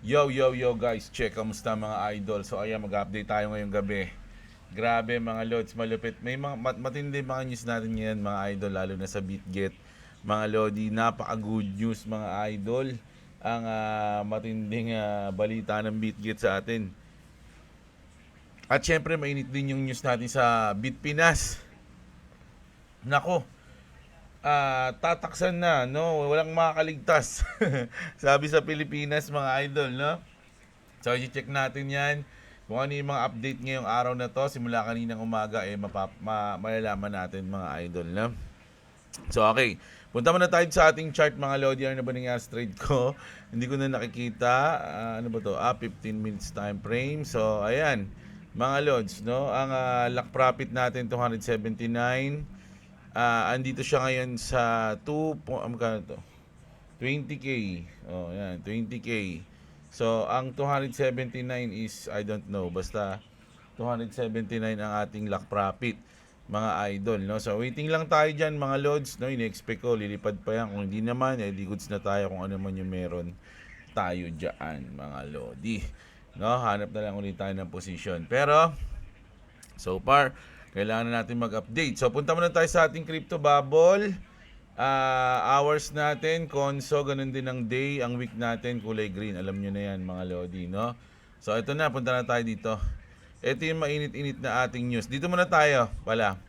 Yo, yo, yo guys, check, kamusta mga idol? So ayan, mag-update tayo ngayong gabi. Grabe mga lods, malupit. May mga matindi mga news natin ngayon mga idol, lalo na sa BitGet. Mga lodi, napaka-good news mga idol. Ang matinding balita ng BitGet sa atin. At syempre, mainit din yung news natin sa Bitpinas. Nako, tataksan na, no? Walang makakaligtas. Sabi sa Pilipinas mga idol, no? So, i-check natin yan. Kung ano yung mga update ngayong araw na to, simula kaninang umaga, malalaman natin mga idol, no? So, okay. Punta muna tayo sa ating chart, mga Lodi. Ano ba nangyari sa trade ko? Hindi ko na nakikita. Ano ba to? 15 minutes time frame. So, ayan. Mga Lods, no? Ang lock profit natin, 279. Andito siya ngayon sa 2, magkano to? 20K. Oh, yan, 20K. So, ang 279 is, I don't know, basta 279 ang ating lock profit, mga idol, no? So, waiting lang tayo dyan, mga lods, no? Ine-expect ko, lilipad pa yan. Kung hindi naman, di goods na tayo kung ano man yung meron tayo dyan, mga lodi. No? Hanap na lang ulit tayo ng position. Pero, so far, kailangan na natin mag-update. So, punta muna tayo sa ating crypto bubble. Hours natin, Conso, ganun din ang day. Ang week natin, kulay green. Alam nyo na yan, mga lodi, no? So, ito na, punta na tayo dito. Ito yung mainit-init na ating news. Dito muna tayo, pala.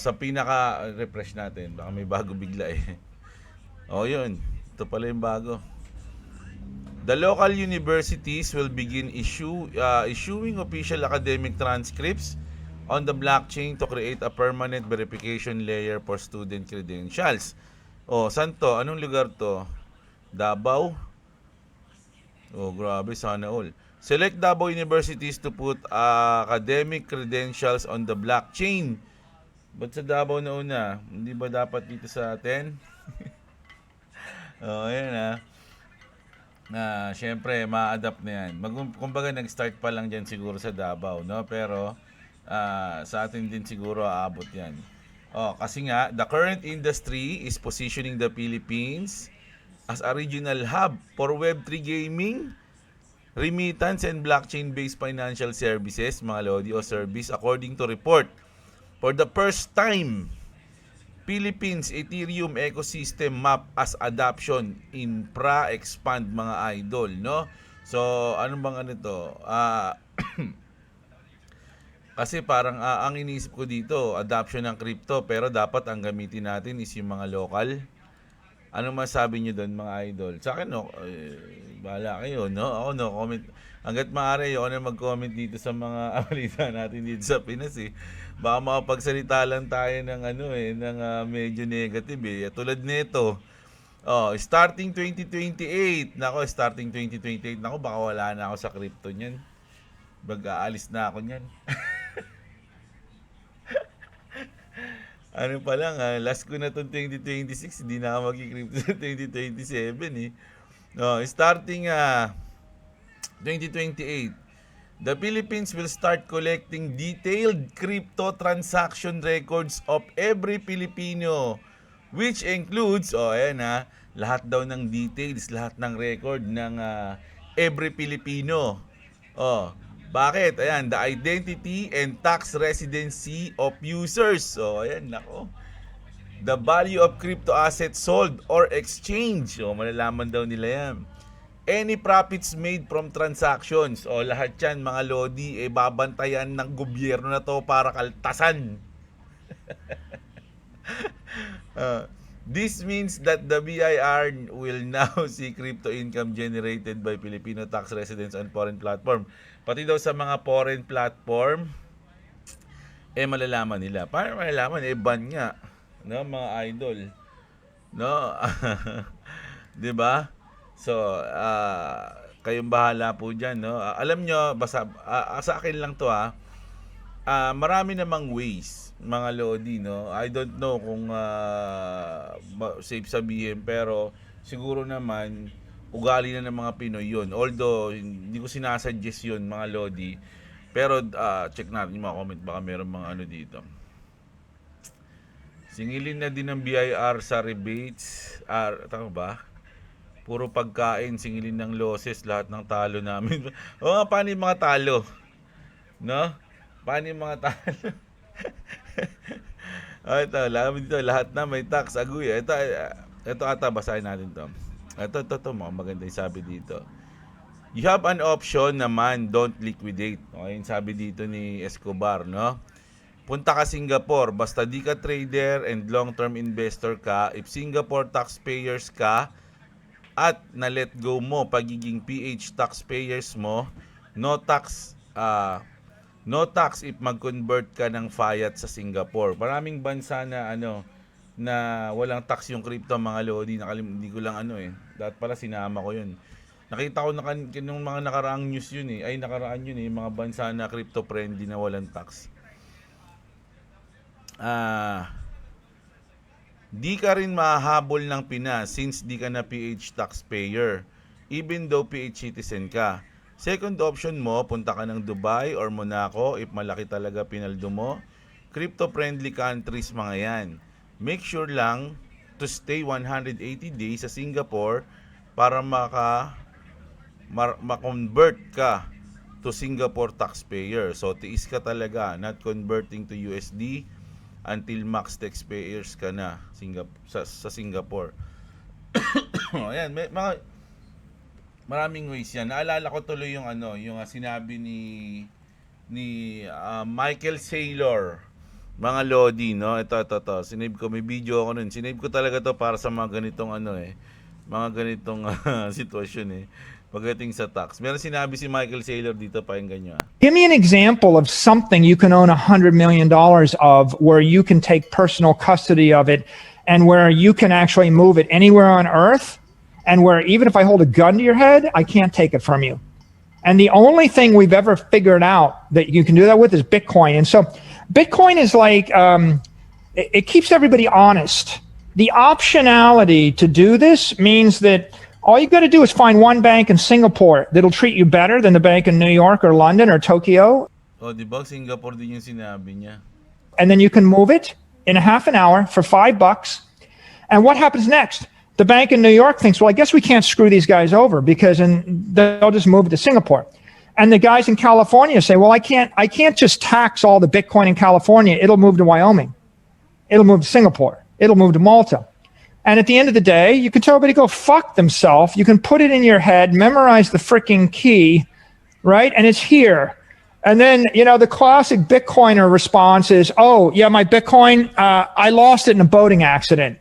Sa pinaka-refresh natin. Baka may bago bigla eh. Yun. Ito pala yung bago. The local universities will begin issuing official academic transcripts on the blockchain to create a permanent verification layer for student credentials. Saan to? Anong lugar to? Davao? Grabe, sana all. Select Davao universities to put academic credentials on the blockchain. Ba't sa Davao na una? Hindi ba dapat dito sa atin? Ayan syempre, ma-adapt na yan. Kumbaga, nag-start pa lang dyan siguro sa Davao, no? Pero, sa atin din siguro aabot yan. Kasi nga, the current industry is positioning the Philippines as a regional hub for Web3 gaming, remittance, and blockchain-based financial services, mga lodi, o service, according to report. For the first time, Philippines Ethereum ecosystem map as adoption infra expand, mga idol, no? So, ano bang ano to? Kasi parang ang iniisip ko dito, adoption ng crypto, pero dapat ang gamitin natin is yung mga local. Ano masabi nyo doon, mga idol? Sa akin, no, bahala kayo, no? Ako, no, comment. Hanggat maaari, ako na mag-comment dito sa mga balita natin dito sa Pinas, eh. Baka makapagsalita lang tayo ng ng medyo negative, eh. Tulad nito, starting 2028. Nako, starting 2028. Nako, baka wala na ako sa crypto niyan. Mag-aalis na ako niyan. Ano pa lang, last ko na itong 2026, hindi na ako mag-crypto sa 2027 eh. Starting 2028, the Philippines will start collecting detailed crypto transaction records of every Filipino, which includes, lahat daw ng details, lahat ng record ng every Filipino. Bakit? Ayan, the identity and tax residency of users. Ayan, nako. The value of crypto assets sold or exchange. Malalaman daw nila yan. Any profits made from transactions. Lahat yan, mga lodi, babantayan ng gobyerno na to para kaltasan. This means that the BIR will now see crypto income generated by Filipino tax residents on foreign platform. Pati daw sa mga foreign platform, malalaman nila. Paano malalaman? Ban nga. No, mga idol. No? 'Di ba? So, kayong bahala po dyan, no? Alam nyo, basta, sa akin lang to, marami namang ways, mga lodi, no? I don't know kung safe sabihin, pero siguro naman ugali na ng mga Pinoy yun. Although hindi ko sinasuggest yun, mga lodi, pero check natin yung mga comment, baka meron mga ano dito. Singilin na din ng BIR sa rebates. Tama ba? Puro pagkain, singilin ng losses, lahat ng talo namin. O nga, paano yung mga talo? No? Paano yung mga talo? Ito, dito, lahat na may tax, aguy. Ito ata, basahin natin to. Ito, mga maganda yung sabi dito. You have an option naman, don't liquidate. Okay, yung sabi dito ni Escobar, no? Punta ka Singapore, basta di ka trader and long-term investor ka, if Singapore taxpayers ka, at na-let go mo pagiging PH taxpayers mo, no tax no tax if mag-convert ka ng fiat sa Singapore. Maraming bansa na na walang tax yung crypto, mga lodi. Hindi ko lang dapat pala sinama ko yun. Nakita ko nung mga nakaraang news yun nakaraan yun mga bansa na crypto friendly na walang tax. Di ka rin mahahabol ng Pinas since di ka na PH taxpayer, even though PH citizen ka. Second option mo, punta ka ng Dubai or Monaco if malaki talaga pinaldo mo. Crypto-friendly countries mga yan. Make sure lang to stay 180 days sa Singapore para ma-convert ka to Singapore taxpayer. So, tiis ka talaga, not converting to USD until max taxpayers ka na sa Singapore. Ayan, maraming ways yan. Naalala ko tuloy yung sinabi ni Michael Saylor, mga lodi, no? Ito. Sinave ko, may video ako nun. Sinave ko talaga to para sa mga ganitong mga ganitong sitwasyon pagdating sa tax. Meron sinabi si Michael Saylor dito, pakinggan nyo. Give me an example of something you can own $100 million of where you can take personal custody of it and where you can actually move it anywhere on earth and where even if I hold a gun to your head, I can't take it from you. And the only thing we've ever figured out that you can do that with is Bitcoin. And so Bitcoin is like, it keeps everybody honest. The optionality to do this means that all you got to do is find one bank in Singapore that'll treat you better than the bank in New York or London or Tokyo. Oh, di ba Singapore din yung sinabi niya. And then you can move it in a half an hour for $5. And what happens next? The bank in New York thinks, well, I guess we can't screw these guys over because they'll just move it to Singapore. And the guys in California say, well, I can't just tax all the Bitcoin in California. It'll move to Wyoming. It'll move to Singapore. It'll move to Malta. And at the end of the day, you can tell everybody to go fuck themselves. You can put it in your head, memorize the freaking key, right? And it's here. And then, the classic Bitcoiner response is, oh, yeah, my Bitcoin, I lost it in a boating accident.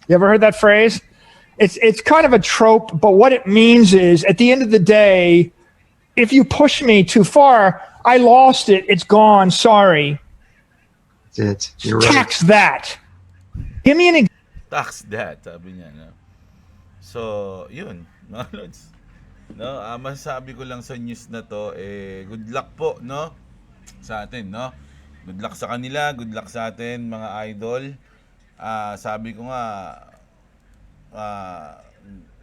You ever heard that phrase? It's kind of a trope, but what it means is, at the end of the day, if you push me too far, I lost it. It's gone. Sorry. That's it. You're right. Tax that. Give me an example. Tax that, sabi niya, no? So, yun, mga lods. No, masasabi ko lang sa news na to, good luck po, no? Sa atin, no? Good luck sa kanila, good luck sa atin, mga idol. Sabi ko nga,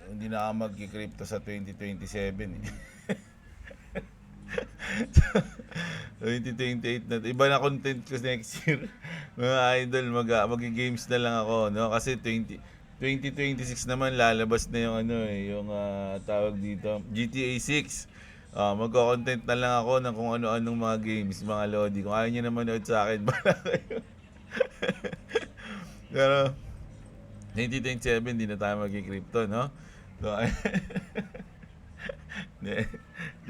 hindi na ako mag-crypto sa 2027, 2028 na. Iba na content ko next year. Mga idol, mag-games na lang ako, no? Kasi 2026 naman lalabas na yung yung tawag dito, GTA 6. Magko-content na lang ako ng kung ano-anong mga games, mga lodi. Kung ayaw niyo naman manood sa akin, bala kayo. Pero 2027 hindi na tayo mag-crypto, no? So,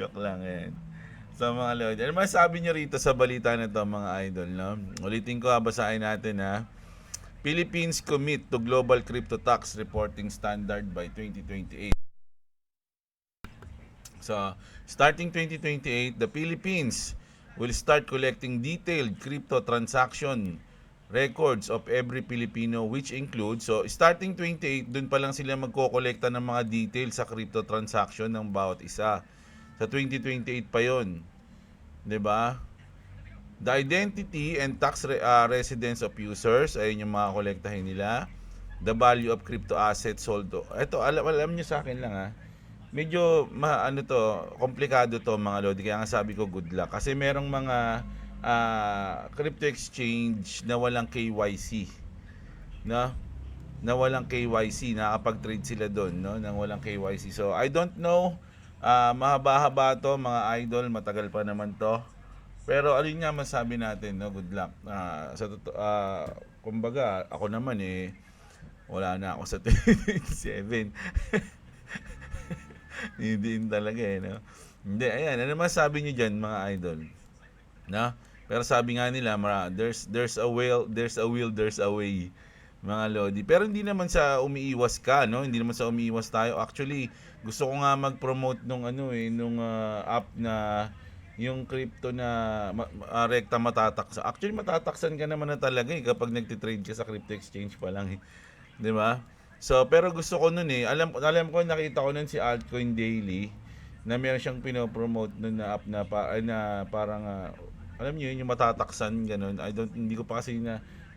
joke lang yan. So mga lodi, ano masasabi nyo rito sa balita na to, mga idol, no? Ulitin ko, basahin natin, ha. Philippines commit to global crypto tax reporting standard by 2028. So, starting 2028, the Philippines will start collecting detailed crypto transaction records of every Filipino, which includes, so starting 28, dun pa lang sila magkokolekta ng mga details sa crypto transaction ng bawat isa. Sa 2028 pa yon, 'di ba? The identity and tax residence of users, ayun yung mga kolektahin nila. The value of crypto assets sold. Ito, alam niyo sa akin lang, ha. Medyo komplikado to, mga lodi. Kaya nga sabi ko good luck. Kasi merong mga crypto exchange na walang KYC, no? na walang KYC, nakakapag-trade sila doon, no, nang walang KYC. So I don't know, mahaba-haba to mga idol, matagal pa naman to. Pero alin nga masabi natin, no, good luck. Kumbaga, ako naman wala na ako sa 2027. Hindi talaga no. Hindi, ayan, ano masabi niyo diyan mga idol? No? Pero sabi nga nila, there's a will, there's a way, mga lodi. Pero hindi naman sa umiiwas ka, no? Hindi naman sa umiiwas tayo. Actually, gusto ko nga mag-promote nung app na yung crypto na rekta matataksan. Actually, matataksan ka naman na talaga kapag nagtitrade ka sa crypto exchange pa lang 'Di ba? So, pero gusto ko nun alam ko, nakita ko nun si Altcoin Daily na meron siyang pinopromote nun na app na parang alam niyo yun, yung matataksan ganun. Hindi ko pa kasi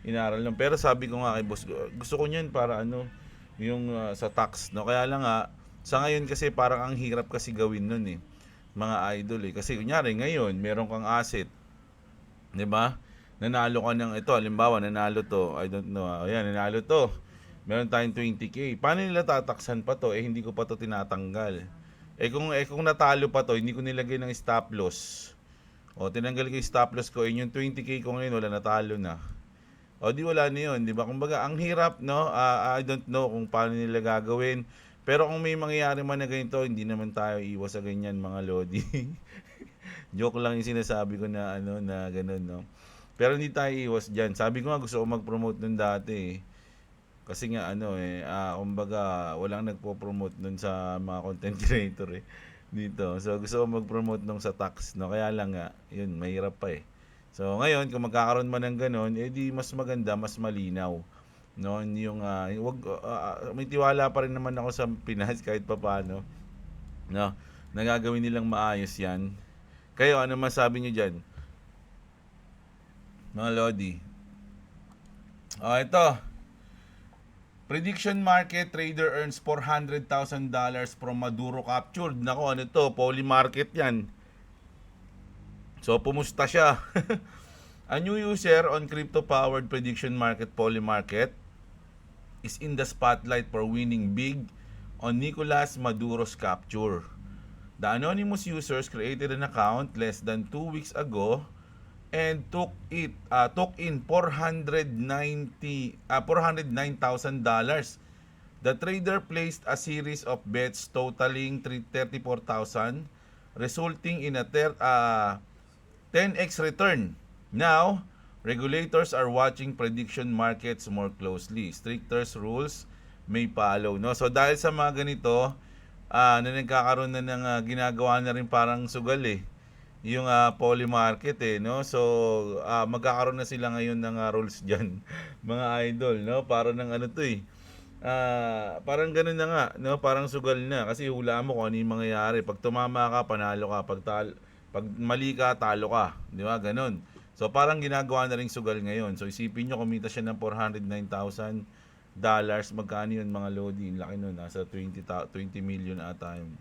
inaral nun. Pero sabi ko nga kay boss, gusto ko niyan para yung sa tax, no? Kaya lang sa ngayon kasi parang ang hirap kasi gawin nun mga idol Kasi kunyari ngayon, meron kang asset, 'di ba? Nanalo ka ng ito, halimbawa nanalo to, I don't know, ayan, nanalo to. Meron tayong 20k. Paano nila tataksan pa to? Hindi ko pa to tinatanggal. Kung natalo pa to, hindi ko nilagay ng stop loss. Tinanggal ko yung stop loss ko, yung 20k ko ngayon, wala, natalo na. Di wala na yun, di ba? Kumbaga, ang hirap, no? I don't know kung paano nila gagawin. Pero kung may mangyayari man na ganito, hindi naman tayo iwas sa ganyan, mga lodi. Joke lang yung sinasabi ko na na ganun, no? Pero hindi tayo iwas dyan. Sabi ko nga, gusto ko mag-promote nun dati Kasi nga kumbaga walang nagpo-promote nun sa mga content creator dito. So gusto ko mag-promote nung sa tax, no? Kaya lang yun, mahirap pa So ngayon kung magkakaroon man ng ganun, di mas maganda, mas malinaw. No, yung may tiwala pa rin naman ako sa Pinas kahit papaano. No, nagagawin nilang maayos 'yan. Kayo ano masabi niyo diyan? Mga lodi. Ito. Prediction market trader earns $400,000 from Maduro captured. Nako, ano to? Poly market yan. So, pumusta siya. A new user on crypto-powered prediction market Poly market is in the spotlight for winning big on Nicolas Maduro's capture. The anonymous users created an account less than 2 weeks ago and took in $409,000. The trader placed a series of bets totaling $34,000, resulting in a 10x return. Now, regulators are watching prediction markets more closely. Stricter rules may follow. No? So dahil sa mga ganito, na nagkakaroon na ng ginagawa na rin parang sugal yung poly market no. So magkakaroon na sila ngayon ng rules diyan mga idol, no. Para ng parang ganoon na nga, no, parang sugal na kasi hula mo kung ano yung mangyayari. Pag tumama ka, panalo ka, pag mali ka, talo ka, di ba? Ganoon. So parang ginagawa na ring sugal ngayon. So isipin niyo, kumita siya ng $409,000, magkano yun mga lodi? Laki nun, nasa 20 million ata yun.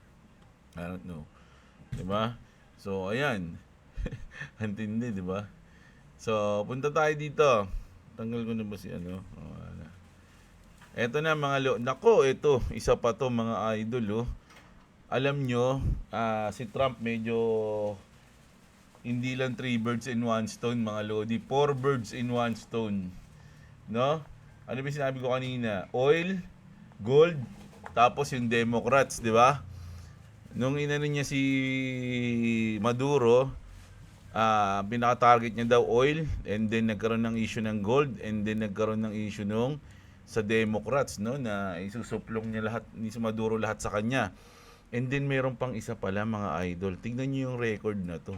I don't know. Di ba? So, ayan. Antindi, di ba? So, punta tayo dito. Tanggal ko na ba si Eto na mga Nako, ito. Isa pa to mga idol, Alam nyo, si Trump medyo hindi lang 3 birds in one stone, mga lodi. 4 birds in one stone. No? Ano ba sinabi ko kanina? Oil, gold, tapos yung Democrats, di ba? Nung inano niya si Maduro, pinaka-target niya daw oil, and then nagkaroon ng issue ng gold, and then nagkaroon ng issue sa Democrats, no, na isusuplong niya lahat ni Maduro lahat sa kanya. And then meron pang isa pala mga idol. Tingnan niyo yung record na to.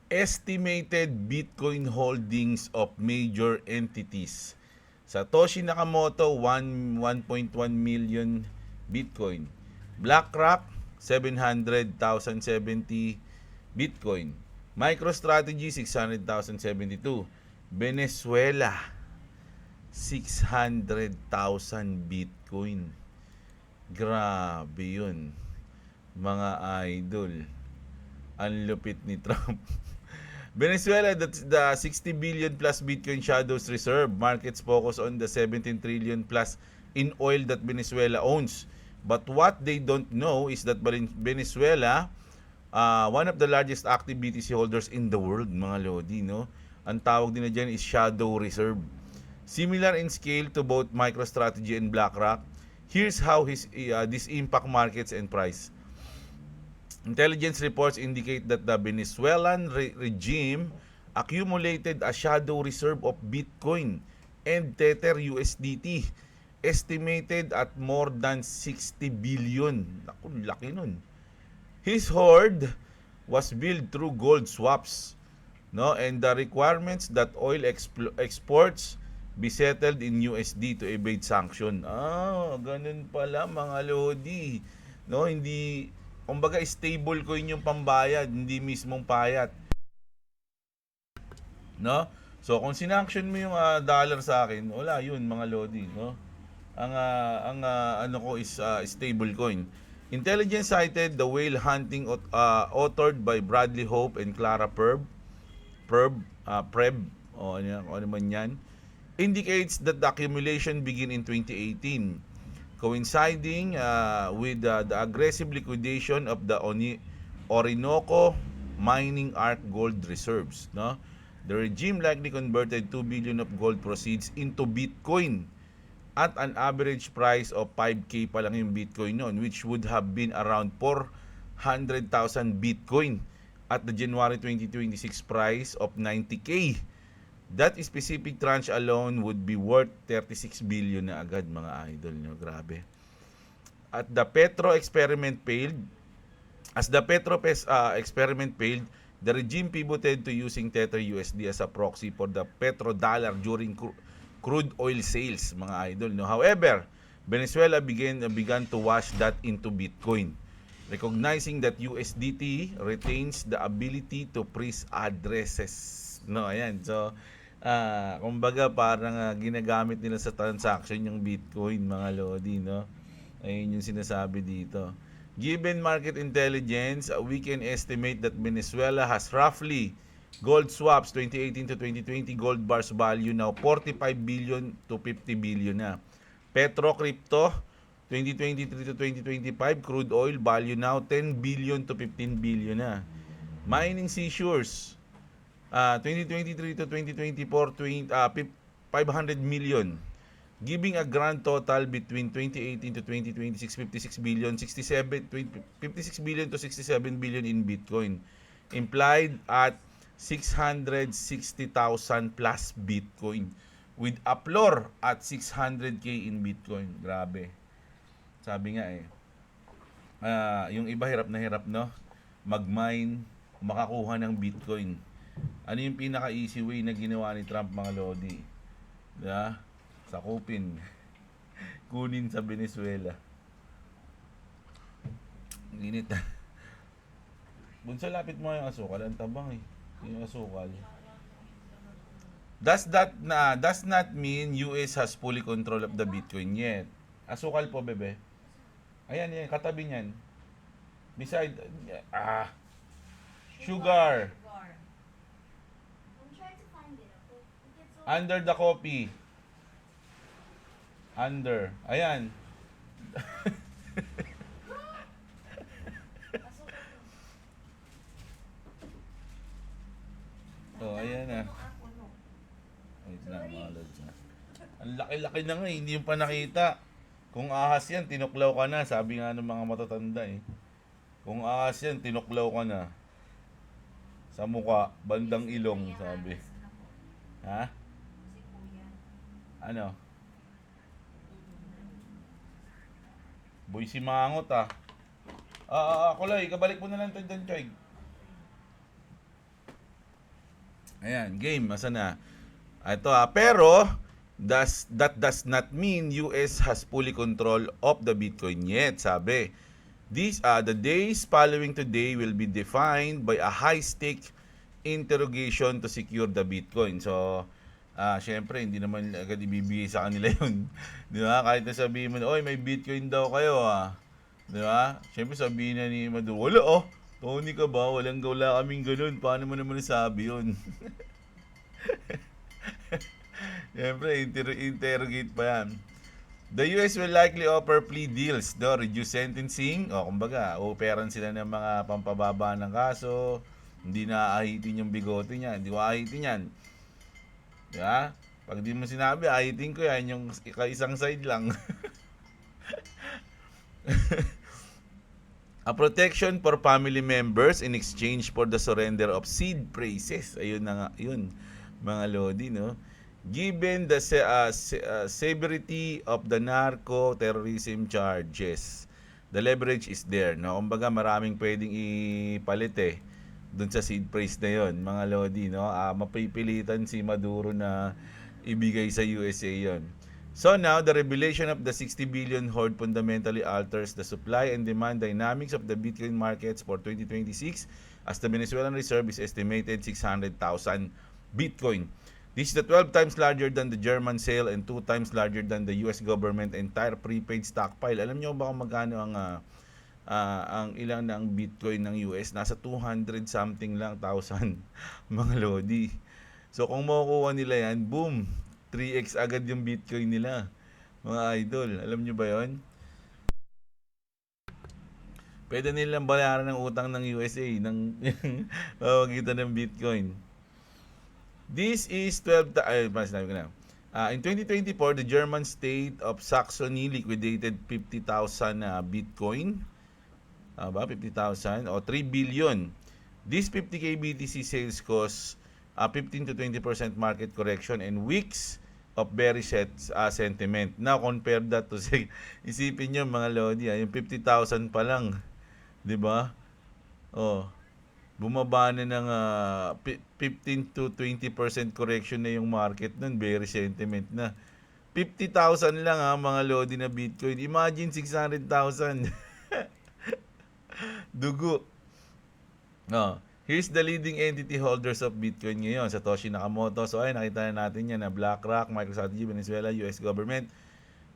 Estimated Bitcoin holdings of major entities. Satoshi Nakamoto 1.1 million Bitcoin. BlackRock 700,070 Bitcoin. MicroStrategy 600,072. Venezuela 600,000 Bitcoin. Grabe yun, mga idol. Ang lupit ni Trump. Venezuela, the 60 billion plus Bitcoin shadows reserve. Markets focus on the 17 trillion plus in oil that Venezuela owns. But what they don't know is that Venezuela, one of the largest active BTC holders in the world, mga lodi, no? Ang tawag din na dyan is shadow reserve. Similar in scale to both MicroStrategy and BlackRock. Here's how this impact markets and price. Intelligence reports indicate that the Venezuelan regime accumulated a shadow reserve of Bitcoin and Tether USDT estimated at more than 60 billion. Naku, laki nun. His hoard was built through gold swaps, no, and the requirements that oil exports be settled in USD to evade sanction. Ganun pala mga lodi. No, hindi, kumbaga stable coin yung pambayad, hindi mismong payat. No? So kung sinanction mo yung dollar sa akin, wala yun mga lodi, no? Ang ano ko is stable coin. Intelligence cited the whale hunting authored by Bradley Hope and Clara Preb, ano man yan, indicates that the accumulation began in 2018, coinciding with the aggressive liquidation of the Orinoco mining arc gold reserves. No? The regime likely converted 2 billion of gold proceeds into Bitcoin at an average price of 5K pa lang yung Bitcoin noon, which would have been around 400,000 Bitcoin at the January 2026 price of 90K. That specific tranche alone would be worth 36 billion na agad, mga idol nyo. Grabe. At the Petro experiment failed, experiment failed, the regime pivoted to using Tether USD as a proxy for the petrodollar during crude oil sales, mga idol. No? However, Venezuela began to wash that into Bitcoin, recognizing that USDT retains the ability to freeze addresses. No, ayan. So, kumbaga parang ginagamit nila sa transaction yung Bitcoin, mga lodi, no? Ayun yung sinasabi dito. Given market intelligence, we can estimate that Venezuela has roughly gold swaps 2018 to 2020 gold bars value now 45 billion to 50 billion na. Petro crypto 2023 to 2025 crude oil value now 10 billion to 15 billion na. Mining seizures 2023 to 2024 500 million, giving a grand total between 2018 to 2026 56 billion 56 billion to 67 billion in Bitcoin, implied at 660,000 plus Bitcoin, with a floor at 600k in Bitcoin. Grabe. Sabi nga yung iba hirap na hirap, no, mag-mine, makakuha ng Bitcoin. Ano yung pinaka-easy way na ginawa ni Trump, mga lodi? Diba? Sakupin. Kunin sa Venezuela. Init na. Bunso, lapit mo yung asukal. Ang tabang yung asukal. Does not mean US has fully control of the Bitcoin yet. Asukal po, bebe. Ayan, katabi niyan. Beside, sugar. Under the coffee. Under. Ayan. Ayan na. Wait lang, mga lods. Ang laki-laki na nga, hindi yung pa nakita. Kung ahas yan, tinuklaw ka na. Sabi nga ng mga matatanda Kung ahas yan, tinuklaw ka na. Sa mukha, bandang ilong, sabi. Ha? Ano? Boy si Mangot Kulay, kabalik mo na lang ito dyan, Choy. Ayan, game, masa na? Ito pero that does not mean US has fully control of the Bitcoin yet, sabi. The days following today will be defined by a high-stake interrogation to secure the Bitcoin. So, syempre, hindi naman agad ibibigay sa kanila yun. Di ba? Kahit na sabihin mo, oy, may Bitcoin daw kayo, Di ba? Syempre, sabihin na ni Maduro, wala, Tony ka ba? Wala kaming ganun. Paano mo naman nasabi yun? Siyempre, interrogate pa yan. The US will likely offer plea deals, reduce sentencing, kumbaga, operan sila ng mga pampababa ng kaso, hindi na aahitin yung bigote niya, hindi ko aahitin yan. Diba? Pag di mo sinabi, aahitin ko yan, yung isang side lang. A protection for family members in exchange for the surrender of seed praises. Ayun na nga, yun, mga lodi, no? Given the severity of the narco-terrorism charges, the leverage is there, no? Kumbaga, maraming pwedeng ipalit dun sa seed praise na yun, mga lodi, no? Mapipilitan si Maduro na ibigay sa USA yon. So now, the revelation of the 60 billion hoard fundamentally alters the supply and demand dynamics of the Bitcoin markets for 2026 as the Venezuelan reserve is estimated 600,000 Bitcoin. This is the 12 times larger than the German sale and 2 times larger than the US government entire prepaid stockpile. Alam niyo ba kung magkano ang ilang ng Bitcoin ng US? Nasa 200 something lang thousand, mga lodi. So kung makukuha nila yan, boom, 3x agad yung Bitcoin nila, mga idol. Alam nyo ba yon? Pwede nilang bayaran ng utang ng USA ng pamagitan ng Bitcoin. This is 12 sinabi ko na. In 2024, the German state of Saxony liquidated 50,000 Bitcoin. 50,000 o 3 billion. This 50k BTC sales cost 15 to 20% market correction and weeks of bearish sentiment. Now, compare that to say, isipin nyo mga lodi, yung 50,000 pa lang, di ba? Bumaba na ng 15 to 20% correction na yung market nun, bearish sentiment na. 50,000 lang mga lodi na Bitcoin. Imagine 600,000. Dugo. Here's the leading entity holders of Bitcoin ngayon, Satoshi Nakamoto. So ay nakita na natin yan na BlackRock, MicroStrategy, Venezuela, US government,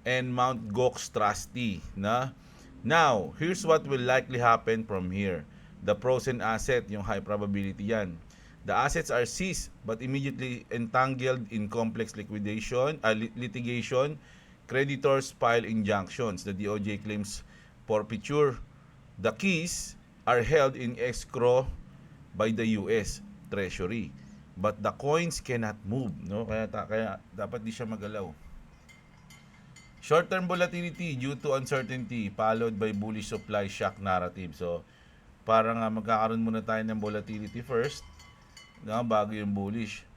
and Mt. Gox Trustee. Now, here's what will likely happen from here. The frozen asset, yung high probability yan. The assets are seized but immediately entangled in complex litigation. Creditors file injunctions. The DOJ claims forfeiture. The keys are held in escrow by the US Treasury. But the coins cannot move, no? Kaya dapat di siya magalaw. Short-term volatility due to uncertainty followed by bullish supply shock narrative. So, parang magkakaroon muna tayo ng volatility first, no? Bago yung bullish.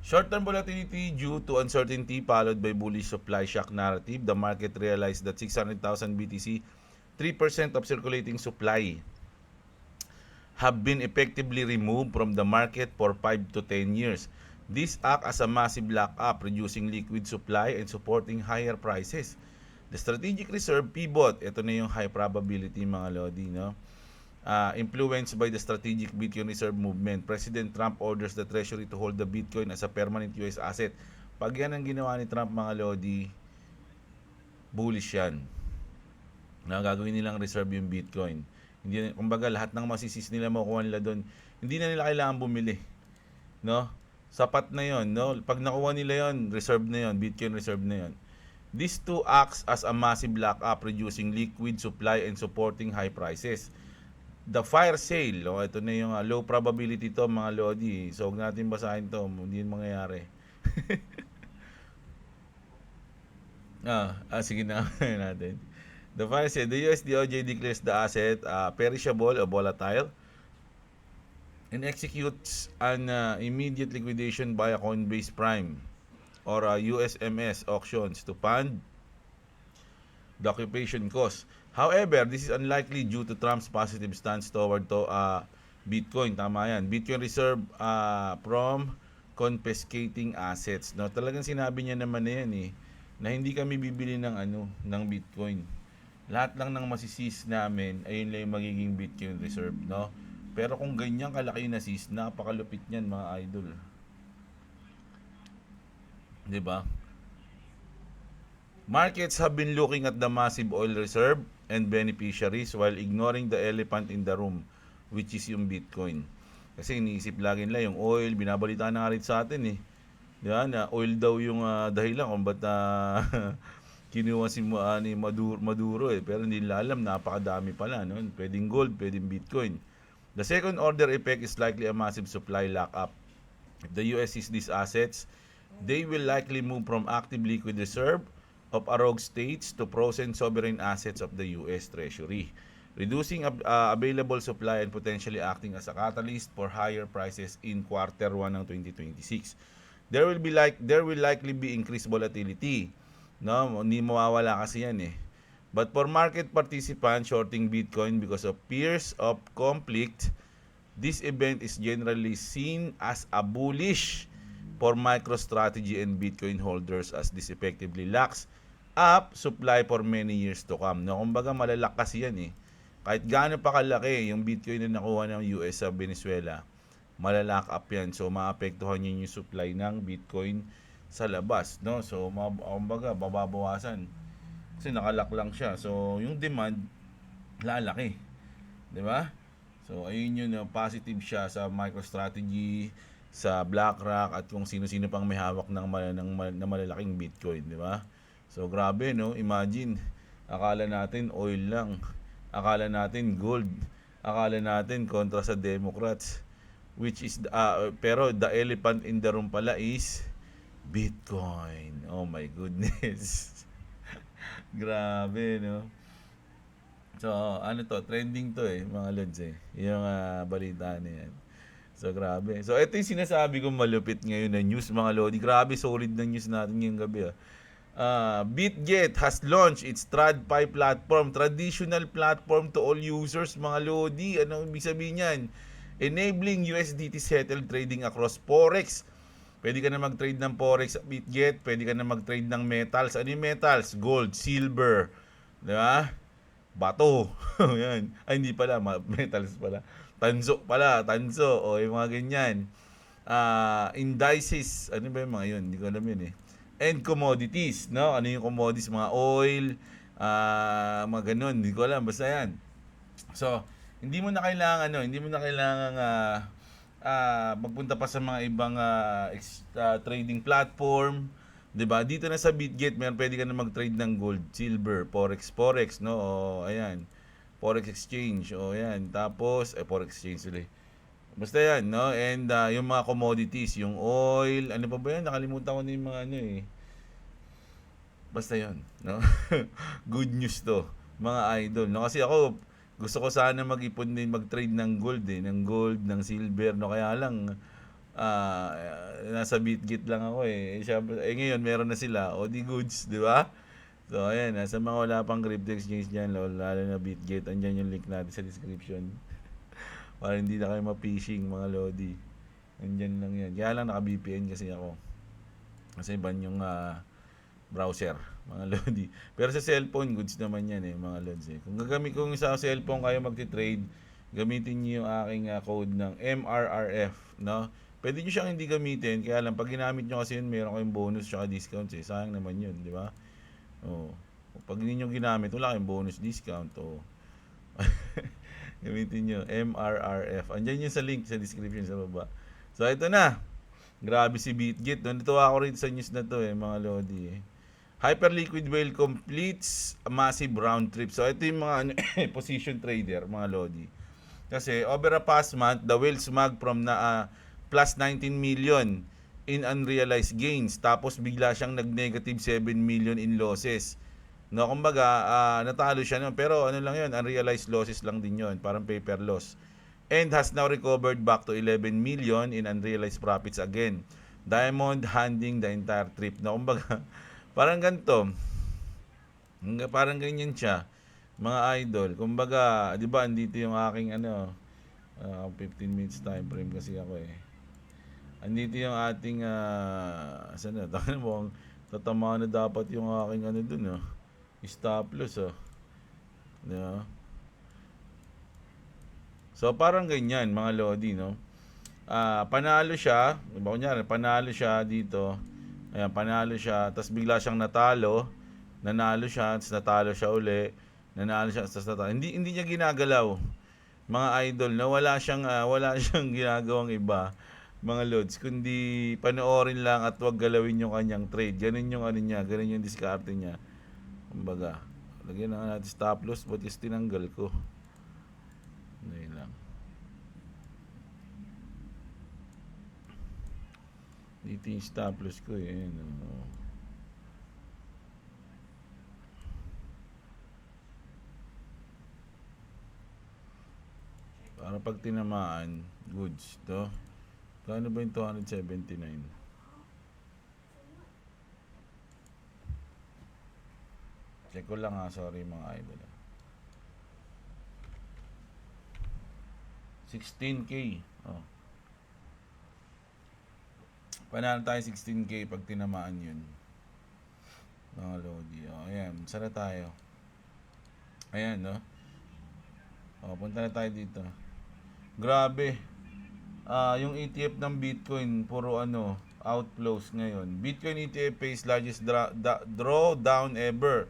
Short-term volatility due to uncertainty followed by bullish supply shock narrative. The market realized that 600,000 BTC, 3% of circulating supply, have been effectively removed from the market for 5 to 10 years. This act as a massive lockup, reducing liquid supply and supporting higher prices. The strategic reserve pivot, ito na yung high probability mga lodi, no? Influenced by the strategic Bitcoin reserve movement. President Trump orders the Treasury to hold the Bitcoin as a permanent US asset. Pag yan ang ginawa ni Trump mga lodi, bullish yan. Gagawin nilang reserve yung Bitcoin. Hindi, kumbaga lahat ng masisis nila makuha nila doon, hindi na nila kailangan bumili, no? Sapat na yon, no? Pag nakuha nila yon, reserve na yon, Bitcoin reserve na yon. These two acts as a massive lockup, reducing liquid supply and supporting high prices. The fire sale, ito na yung low probability to mga lodi. So huwag natin basahin to, hindi yun mangyayari. Sige na natin. The file said, the US DOJ declares the asset perishable or volatile and executes an immediate liquidation via Coinbase Prime or USMS auctions to fund the occupation cost. However, this is unlikely due to Trump's positive stance toward Bitcoin. Tama yan. Bitcoin reserve from confiscating assets. No, talagang sinabi niya naman na yan na hindi kami bibili ng Bitcoin. Lahat lang ng masisis namin, ayun lang yung magiging Bitcoin reserve, no? Pero kung ganyan kalaki na sis, napakalupit niyan mga idol. 'Di ba? Markets have been looking at the massive oil reserve and beneficiaries while ignoring the elephant in the room, which is yung Bitcoin. Kasi iniisip lagi nila yung oil, binabalitaan na nga rin sa atin eh. Di ba? Na oil daw yung dahilan kung ba't kinuha si ni Maduro eh. Pero hindi nila alam, napakadami pala. No? Pwedeng gold, pwedeng Bitcoin. The second order effect is likely a massive supply lockup. If the US sees these assets, they will likely move from active liquid reserve of a rogue states to frozen sovereign assets of the US Treasury, reducing available supply and potentially acting as a catalyst for higher prices in quarter 1 ng 2026. There will likely be increased volatility. No, hindi mawawala kasi yan eh. But for market participants shorting Bitcoin because of fears of conflict, this event is generally seen as a bullish for MicroStrategy and Bitcoin holders as this effectively locks up supply for many years to come. No, kumbaga malalakas yan eh. Kahit gaano pa kalaki yung Bitcoin na nakuha ng US sa Venezuela, malalock up yan. So maapektuhan yun yung supply ng Bitcoin sa labas, no? So kumbaga bababawasan. Kasi nakalock lang siya. So yung demand lalaki. 'Di ba? So ayun yun, positive siya sa MicroStrategy, sa BlackRock at kung sino-sino pang may hawak ng malalaking Bitcoin, 'di ba? So grabe no, imagine, akala natin oil lang, akala natin gold, akala natin kontra sa Democrats, which is pero the elephant in the room pala is Bitcoin. Oh my goodness. Grabe no. So ano to, trending to eh mga lods eh, yung balita na yan. So grabe. So ito yung sinasabi kong malupit ngayon na news mga lodi. Grabe, solid na news natin ngayong gabi Bitget has launched its TradFi platform, traditional platform to all users mga lodi. Ano ibig sabihin yan? Enabling USDT settled trading across Forex. Pwede ka na mag-trade ng Forex sa Bitget, pwede ka na mag-trade ng metals. Ano yung metals? Gold, silver, di ba? Bato. Yan. Ay hindi pala, metals pala. Tanso pala, tanso. O yung mga ganyan. Indices. Ano ba yung mga yun? Hindi ko alam yun eh. And commodities, no? Ano yung commodities? Mga oil, mga ganun. Hindi ko alam. Basta yan. So, hindi mo na kailangan, magpunta pa sa mga ibang trading platform. 'Di ba? Dito na sa Bitget, pwede ka na mag-trade ng gold, silver, forex, no? O ayan. Forex exchange. O ayan. Tapos forex exchange ulit. Basta yan, no? And yung mga commodities, yung oil, ano pa ba yan? Nakalimutan ko na yung mga Basta yan, no? Good news to, mga idol, no? Kasi ako, gusto ko sana mag-ipon din, mag-trade ng gold, ng silver, no? Kaya lang, nasa Bitget lang ako eh. Ngayon, meron na sila, o di goods, di ba? So, ayan, sa mga wala pang crypto exchange dyan, lalo na Bitget, andyan yung link natin sa description. Para hindi na kayo ma-phishing mga lodi. Andyan lang yan. Kaya lang naka-VPN kasi ako. Kasi ban yung browser, mga lodi. Pero sa cellphone, goods naman yan eh, mga lods eh. Kung sa cellphone kayo magti-trade, gamitin niyo yung aking code ng MRRF, no? Pwede niyo siyang hindi gamitin, kaya lang pag ginamit niyo kasi yun, meron kayong bonus tsaka discounts eh. Sayang naman yun, di ba? Oh. Pag hindi niyo ginamit, wala kayong bonus discount, oh. Gamitin nyo, MRRF. Andyan yung sa link sa description sa baba. So, ito na. Grabe si Bitget. Natuwa ako rin sa news na to mga lodi. Hyperliquid whale completes a massive round trip. So, ito yung mga position trader, mga lodi. Kasi, over a past month, the whale smug from plus 19 million in unrealized gains. Tapos, bigla siyang nag-negative 7 million in losses. No, kumbaga, natalo siya no, pero ano lang 'yon, unrealized losses lang din 'yon, parang paper loss. And has now recovered back to 11 million in unrealized profits again. Diamond handing the entire trip. No, kumbaga, parang ganito. Parang ganyan siya, mga idol. Kumbaga, 'di ba, andito yung aking 15 minutes time frame kasi ako eh. Andito yung ating saan na? Tangan mo, tatamaan na dapat yung aking dun stop loss diba? So parang ganyan mga lodi, no? Panalo siya, diba, kunyari panalo siya dito, ayan, panalo siya, tapos bigla siyang natalo, nanalo siya, tapos natalo siya uli, nanalo siya, tapos natalo. Hindi niya ginagalaw, mga idol, na wala siyang ginagawang iba, mga lods, kundi panoorin lang at wag galawin yung kanyang trade. Ganun yung ano niya, ganun yung diskarte niya. Kumbaga, lagyan na nga natin stop loss, but is tinanggal ko. Ngayon lang. Dito yung stop loss ko eh. Ano. Para pag tinamaan, goods to. Kano ba yung 279? Check ko lang ha, sorry mga idol. 16K. Oh. Panalo tayo 16K pag tinamaan yun. Mga Lodi. Oh, ayan. Sana tayo. Ayan, no? Oh, punta na tayo dito. Grabe. Yung ETF ng Bitcoin, puro outflows ngayon. Bitcoin ETF pays largest drawdown ever.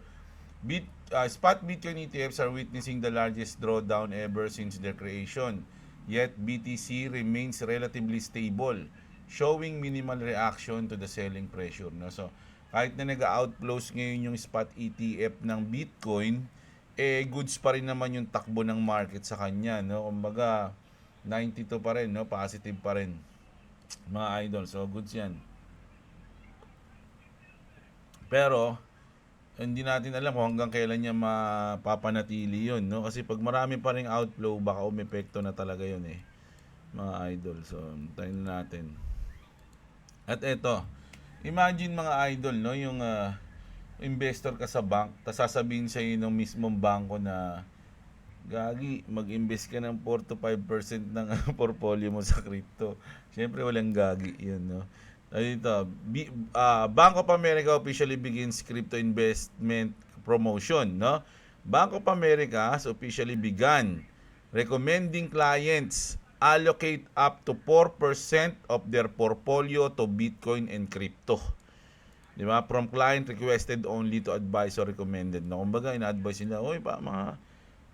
Spot Bitcoin ETFs are witnessing the largest drawdown ever since their creation. Yet BTC remains relatively stable, showing minimal reaction to the selling pressure. No? So, kahit na nag-outflows ngayon yung spot ETF ng Bitcoin, goods pa rin naman yung takbo ng market sa kanya. No? Kumbaga, 92 pa rin, no? Positive pa rin, mga idol. So, goods yan. Pero, hindi natin alam kung hanggang kailan niya mapapanatili yun, no? Kasi pag marami pa ring outflow, baka umepekto na talaga yun eh, mga idol. So, tayo natin. At eto, imagine mga idol, no? Yung investor ka sa bank, tapos sasabihin sa'yo ng mismong bangko na, gagi, mag-invest ka ng 4 to 5% ng portfolio mo sa crypto. Siyempre, walang gagi yun, no? Dito, Bank of America officially begins crypto investment promotion, no? Bank of America has officially begun recommending clients allocate up to 4% of their portfolio to Bitcoin and crypto. Di ba? From client requested only to advice or recommended. No? Kumbaga, ina-advise nila, oy pa,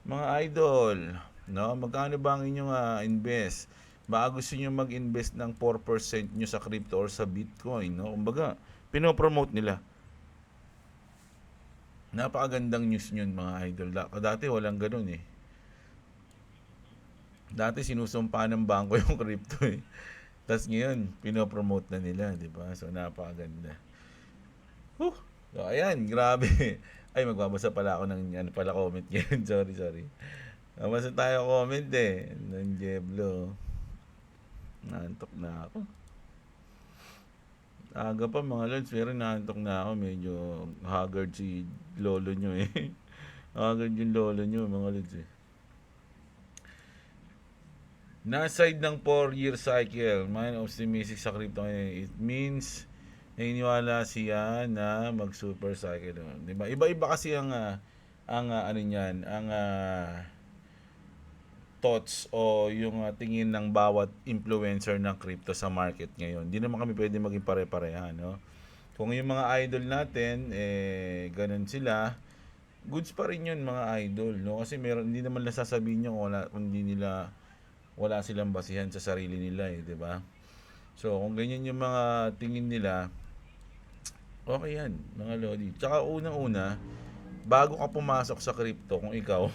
mga idol, no? Magkano ba ang inyong invest? Baka gusto nyo mag-invest ng 4% nyo sa crypto or sa Bitcoin, no? Kumbaga, pinopromote nila. Napakagandang news yun, mga idol. Dati walang ganun eh. Dati sinusumpa ng bangko yung crypto eh. Tapos ngayon, pinopromote na nila, di ba? So, napakaganda. So, ayan, grabe. Ay, magbabasa pala ako ng comment ngayon. sorry. Magbasa tayo comment eh. Ng Jeblo. Naantok na ako. Aga pa mga lods, pero naantok na ako. Medyo haggard si lolo nyo eh. Haggard yung lolo nyo mga lods eh. Naside ng 4-year cycle, man optimistic sa crypto ngayon. It means naniniwala siya na mag-super cycle. Diba? Iba-iba kasi ang ano niyan, ang thoughts o yung tingin ng bawat influencer ng crypto sa market ngayon. Hindi naman kami pwede maging pare-pareha, no? Kung yung mga idol natin, ganun sila, goods pa rin yun mga idol, no? Kasi hindi naman nasasabihin nyo kung wala silang basihan sa sarili nila, di ba? So, kung ganyan yung mga tingin nila, okay yan, mga lodi. Tsaka unang-una, bago ka pumasok sa crypto, kung ikaw,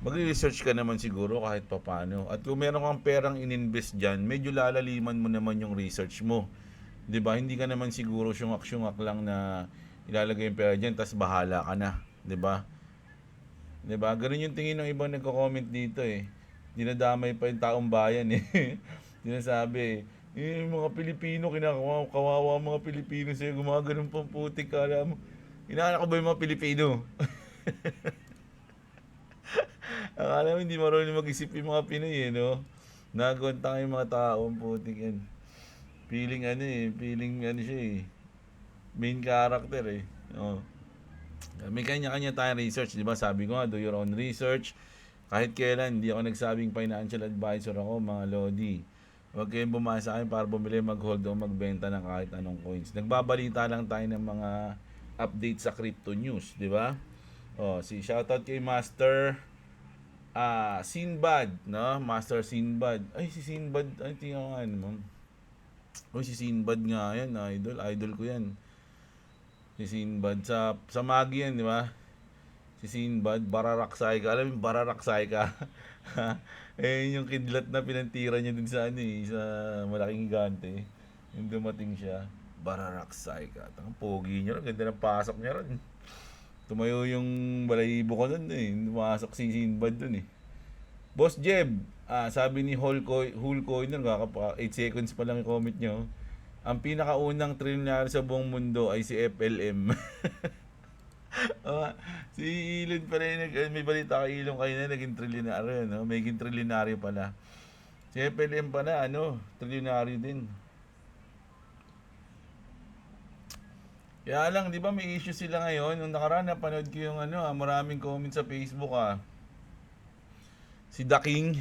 magre-research ka naman siguro kahit papano. At kung meron kang perang ininvest dyan, medyo lalaliman mo naman yung research mo. 'Di ba? Hindi ka naman siguro syungak-syungak lang na ilalagay yung pera dyan, tapos bahala ka na. 'Di ba? 'Di ba? Ganun yung tingin ng ibang nagko-comment dito eh. Dinadamay pa yung taong bayan eh. Sinasabi, mga Pilipino, kawawa mga Pilipino sa'yo, gumaganon pang putik, kala mo. Inaanak ko ba yung mga Pilipino? Akala mo hindi marunong mag-isip yung mga Pinoy eh, no? Nagkontang yung mga tao, ang putik yan. Feeling siya eh. Main character eh. Oh. May kanya-kanya tayong research, di ba? Sabi ko nga, do your own research. Kahit kailan, hindi ako nagsabing financial advisor ako, mga lodi. Huwag kayong bumasa akin para bumili, mag-hold o magbenta ng kahit anong coins. Nagbabalita lang tayo ng mga update sa crypto news, di ba? Si shoutout kay Master Sinbad, no? Master Sinbad. Ay, si Sinbad, ay tingnan ko nga naman. Si Sinbad nga yan, idol ko yan. Si Sinbad sa Magi yan, di ba? Si Sinbad, Bararaksay ka. Alam mo yung Bararaksay ka? Yung kidlat na pinantira niya dun sa sa malaking higante. Yung dumating siya, Bararaksay ka. Ang pogi niya rin, ganda ng pasok niya rin. Tumayo yung balahibo ko dun Pumasok si Sinbad dun Boss Jeb, sabi ni Hulkoiner, 8 seconds pa lang yung comment niyo. Ang pinakaunang trilyonaryo sa buong mundo ay si FLM. Si Elon pala may balita kay Elon kayo na naging trilyonaryo, no? May naging trilyonaryo pala. Si FLM pala, trilyonaryo din. Kaya lang, di ba may issue sila ngayon? Nung nakaraan, napanood ko yung maraming comment sa Facebook Si The King,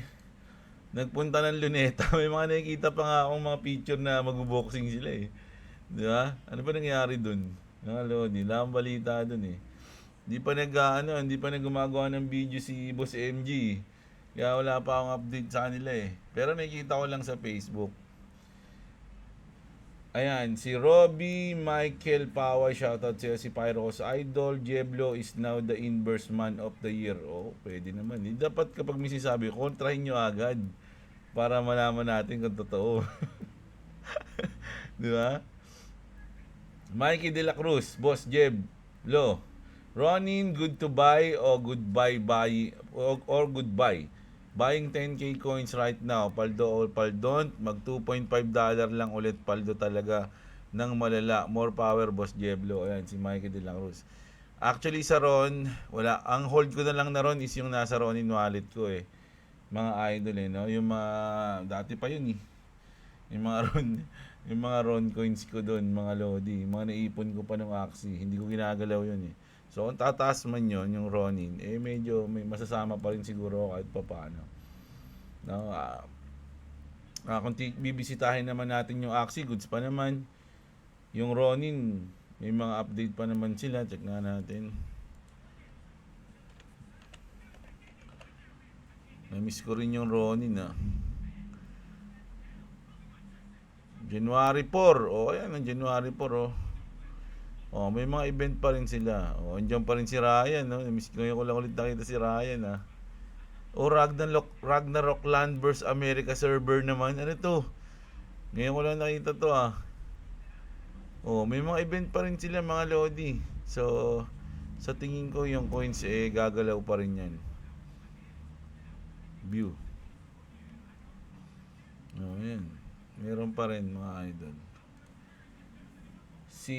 nagpunta ng Luneta. May mga nakikita pa nga akong mga picture na mag-boxing sila Di ba? Ano pa nangyari dun? Lodi, lang balita dun Hindi pa gumagawa ng video si Boss MG. Kaya wala pa akong update sa kanila Pero nakikita ko lang sa Facebook. Ayan, si Robbie Michael Paway, shoutout sa'yo, si Pyros Idol, Jeblo is now the inverse man of the year. Pwede naman. Dapat kapag may sinasabi, kontrahin nyo agad para malaman natin kung totoo. Di ba? Mikey De La Cruz, Boss Jeb, Ronin, good to buy o goodbye or goodbye? Buying 10k coins right now, paldo or paldont, mag $2.5 lang ulit, paldo talaga ng malala. More power, Boss Jeblo. Ayan, si Mikey De La Cruz. Actually sa Ron, wala. Ang hold ko na lang na Ron is yung nasa Ronin wallet ko Mga idol no? Yung mga, dati pa yun Yung mga Ron coins ko doon, mga Lodi. Mga naipon ko pa ng Axie. Hindi ko ginagalaw yun So, kung tataas man yun, yung Ronin, medyo may masasama pa rin siguro kahit pa paano. No, kung bibisitahin naman natin yung Axie, goods pa naman. Yung Ronin, may mga update pa naman sila. Check na natin. Na-miss ko rin yung Ronin January 4. Ayan, ang January 4 may mga event pa rin sila. Andiyan pa rin si Ryan, Miss ko lang ulit nakita si Ryan, Ragnarok Land vs America server naman. Ano to? Ngayon ko lang nakita to, may mga event pa rin sila, mga Lodi. So, sa tingin ko yung coins gagalaw pa rin yan. View. Yan. Meron pa rin, mga idol. Si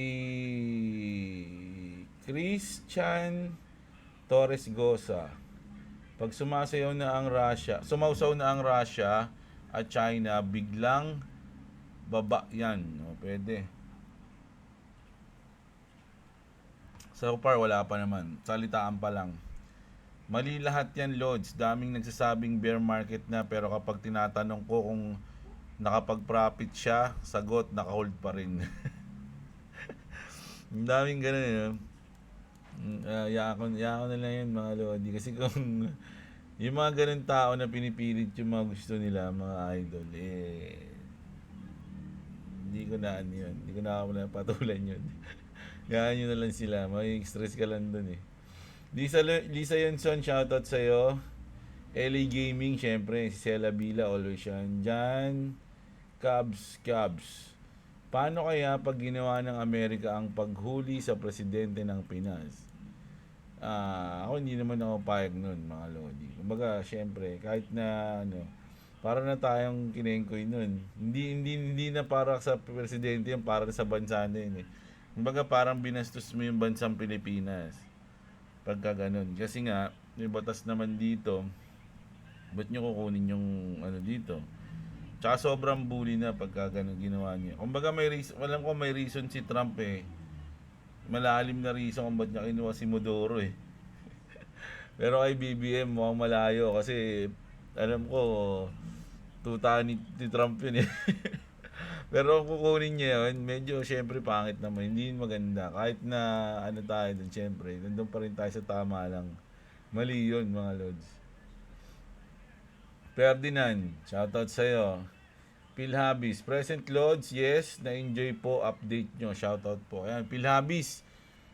Christian Torres Gosa, pag sumausaw na ang Russia at China, biglang baba yan. Pwede. So far, wala pa naman. Salitaan pa lang. Mali lahat yan, Lods. Daming nagsasabing bear market na, pero kapag tinatanong ko kung nakapag-profit siya, sagot, naka-hold pa rin. Ang daming ganun yako na lang yan, mga Lodi. Kasi kung yung mga ganun tao na pinipilit yung mga gusto nila, mga idol, hindi ko na patulan yun. Gaya nyo na lang sila, may stress ka lang dun Lisa Yonson, shoutout sa'yo. LA Gaming, syempre, si Sela Bila, always yan. Jan Cubs. Paano kaya pag ginawa ng Amerika ang paghuli sa presidente ng Pinas? Ako hindi naman ako payag nun, mga Lodi. Kumbaga, syempre, kahit na para na tayong kinengkoy nun. Hindi na para sa presidente yan, para sa bansa na yun Kumbaga, parang binastos mo yung bansang Pilipinas. Pagka ganun. Kasi nga, may batas naman dito. Ba't nyo kukunin yung dito? Tsaka sobrang bully na pagka ganun ginawa niya. Kumbaga may reason, alam ko may reason si Trump Malalim na reason kung ba't niya kinuha si Modoro Pero kay BBM mukhang malayo kasi alam ko tuta ni Trump yun Pero kung kukunin niya yun, medyo syempre pangit naman. Hindi yun maganda. Kahit na ano tayo dun, syempre, nandun pa rin tayo sa tama lang. Mali yun, mga lods. Ferdinand, shoutout sa'yo. Phil Habis, present loads, yes, na-enjoy po, update nyo, shoutout po. Ayan, Phil Habis,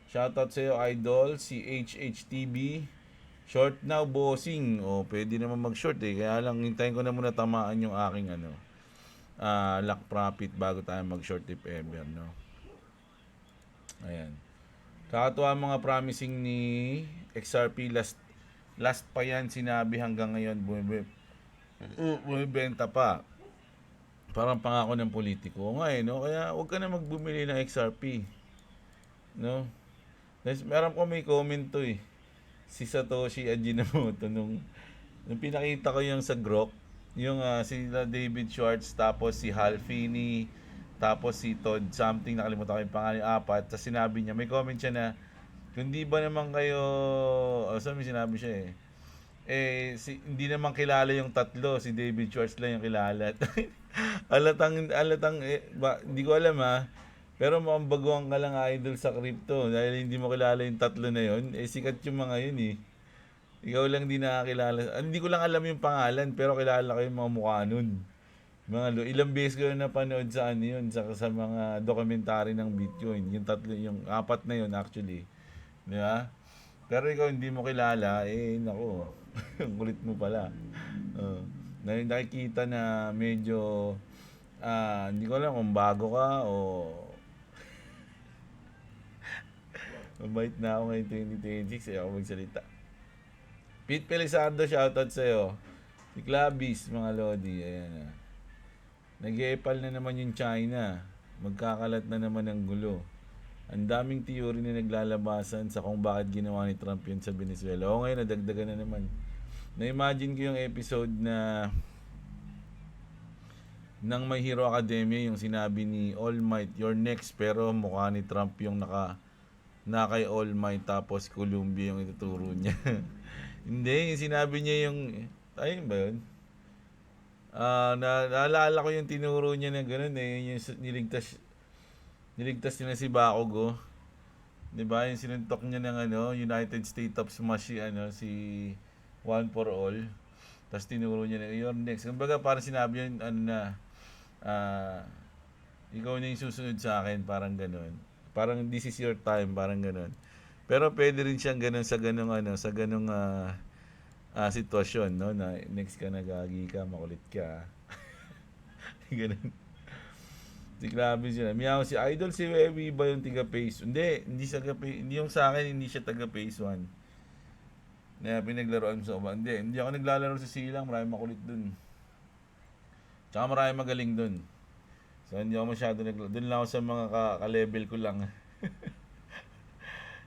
shoutout sa'yo, idol, si HHTB, short now, bossing. O, pwede naman mag-short eh, kaya lang, hintayin ko na muna tamaan yung aking luck profit bago tayo mag-short if ever, no? Ayan. Kakatuwa ang mga promising ni XRP, last pa yan, sinabi hanggang ngayon, bumibenta pa. Parang pangako ng politiko. Oo nga eh, no? Kaya huwag ka na magbumili ng XRP. No? Meron ko may comment to eh. Si Satoshi Ajinomoto nung pinakita ko yung sa Grok, yung sila David Schwartz, tapos si Hal Finney, tapos si Todd something, nakalimutan ko yung pangalan, apat. Tapos sinabi niya, may comment siya na, kung di ba naman kayo, saan may sinabi siya hindi naman kilala yung tatlo, si David Schwartz lang yung kilala. alatang hindi ko alam pero mukhang baguhan ka lang idol sa crypto dahil hindi mo kilala yung tatlo na yun. Sikat yung mga yun eh. Ikaw lang di nakakilala. Hindi ko lang alam yung pangalan pero kilala ko yung mga mukha nun. Ilang beses ko na napanood sa yun, sa mga documentary ng Bitcoin. Yung tatlo, yung apat na yun actually. Di ba? Pero ikaw hindi mo kilala, nako. Ang kulit mo pala. Nakikita na medyo hindi ko alam kung bago ka o mabait na ako ngayon 2026 ako magsalita. Pete Pelizardo, shoutout sa'yo. Si Clabis, mga lodi, ayan nag-e-epal na naman yung China. Magkakalat na naman ng gulo. Ang daming theory na naglalabasan sa kung bakit ginawa ni Trump yun sa Venezuela. O ngayon, nadagdagan na naman. Na-imagine ko yung episode na ng My Hero Academia, yung sinabi ni All Might, you're next, pero mukha ni Trump yung na kay All Might, tapos Columbia yung ituturo niya. Hindi, yung sinabi niya yung, ayun ba yun? Naalala ko yung tinuro niya na gano'n yung niligtas niya na si Bakugo. 'Di ba? Yung sinuntok niya ng United States of Smash si One for All. Tapos tinuro niya na you're next. Kumbaga parang sinabi yun ikaw na yung susunod sa akin, parang gano'n. Parang this is your time, parang gano'n. Pero pwede rin siyang gano'n sa ganung sitwasyon, no, na next ka, nagagi ka, makulit ka. Ganun. Si Clabis yun. Miyaw si Idol, si Wewe ba yung tiga Phase? Hindi yung sa akin, hindi siya taga Phase 1. Na pinaglaruan sa uba. Hindi ako naglalaro sa silang, marami makulit dun. Tsaka marami magaling dun. So hindi ako masyado dun lang ako sa mga ka-level ko lang.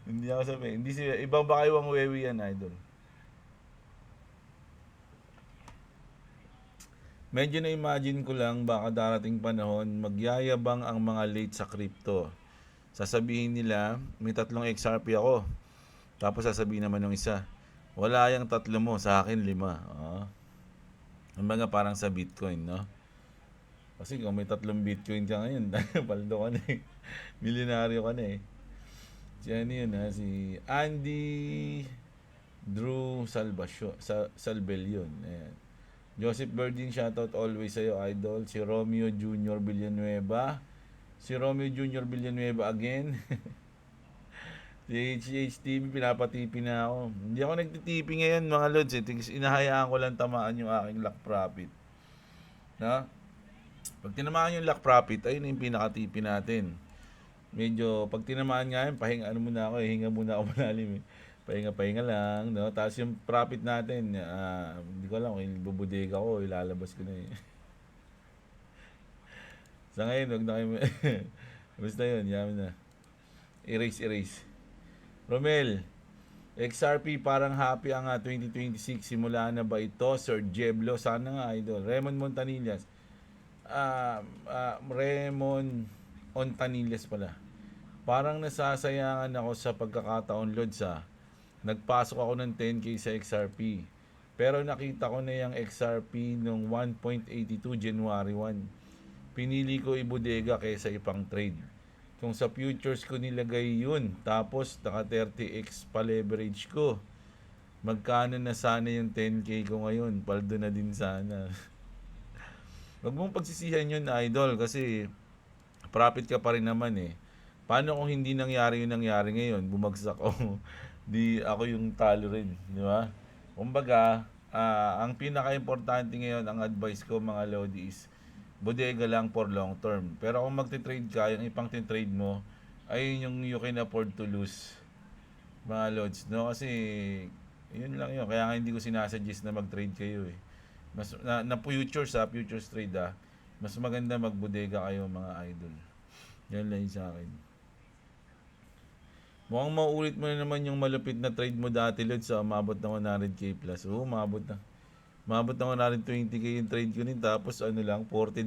Hindi ako sabi. Ibang ba kayo ang Wewe yan, Idol? Medyo na-imagine ko lang baka darating panahon magyayabang ang mga late sa crypto. Sasabihin nila, may 3 XRP ako. Tapos sasabihin naman ng isa, wala yung 3 mo, sa akin 5. Ang mga parang sa Bitcoin, no? Kasi kung may 3 Bitcoin ka ngayon, paldo ka na eh. Milyonaryo ka na eh. Si si Andy Drew Salbelion. Ayan. Joseph Virgin, shoutout always sa'yo, idol. Si Romeo Jr. Villanueva. Again. Si HHTV, pinapatipi na ako. Hindi ako nagtitipi ngayon, mga lods. Inahayaan ko lang tamaan yung aking luck profit. No? Pag tinamaan yung luck profit, ayun yung pinakatipi natin. Medyo, pag tinamaan nga yun, hinga muna ako malalim eh. Pahinga lang, no? Tapos yung profit natin, hindi ko alam kung bubudega ko, ilalabas ko na eh. Sa ngayon, wag na kayo, basta yun, yaman na. Erase. Romel, XRP parang happy ang 2026, simula na ba ito, Sir Jeblo? Sana nga, idol. Raymond Montanillas. Raymond Ontanillas pala. Parang nasasayangan ako sa pagkakataon, Lods Nagpasok ako ng 10k sa XRP. Pero nakita ko na yung XRP nung 1.82 January 1. pinili ko ibodega kaysa ipang trade. Kung sa futures ko nilagay yun, tapos naka 30x pa leverage ko, magkano na sana yung 10k ko ngayon? Paldo na din sana. Wag mong pagsisihan yun, idol, kasi profit ka pa rin naman eh. Paano kung hindi nangyari yung nangyari ngayon? Bumagsak ako. Di ako yung talo rin, di ba? Kumbaga, ang pinaka-importante ngayon, ang advice ko mga lodi is, bodega lang for long term. Pero kung magte-trade ka, yung ipang trade mo, ay yung you can afford to lose, mga lods, no? Kasi, yun lang yun. Kaya nga hindi ko sinasuggest na mag-trade kayo eh. Mas, na futures futures trade mas maganda magbodega kayo mga idol. Yan lang yun sa akin. Mukhang mauulit mo na naman yung malupit na trade mo dati, Lods, sa umabot na 100k plus. Oo, umabot na. Umabot na 120k yung trade ko rin, tapos ano lang, $40.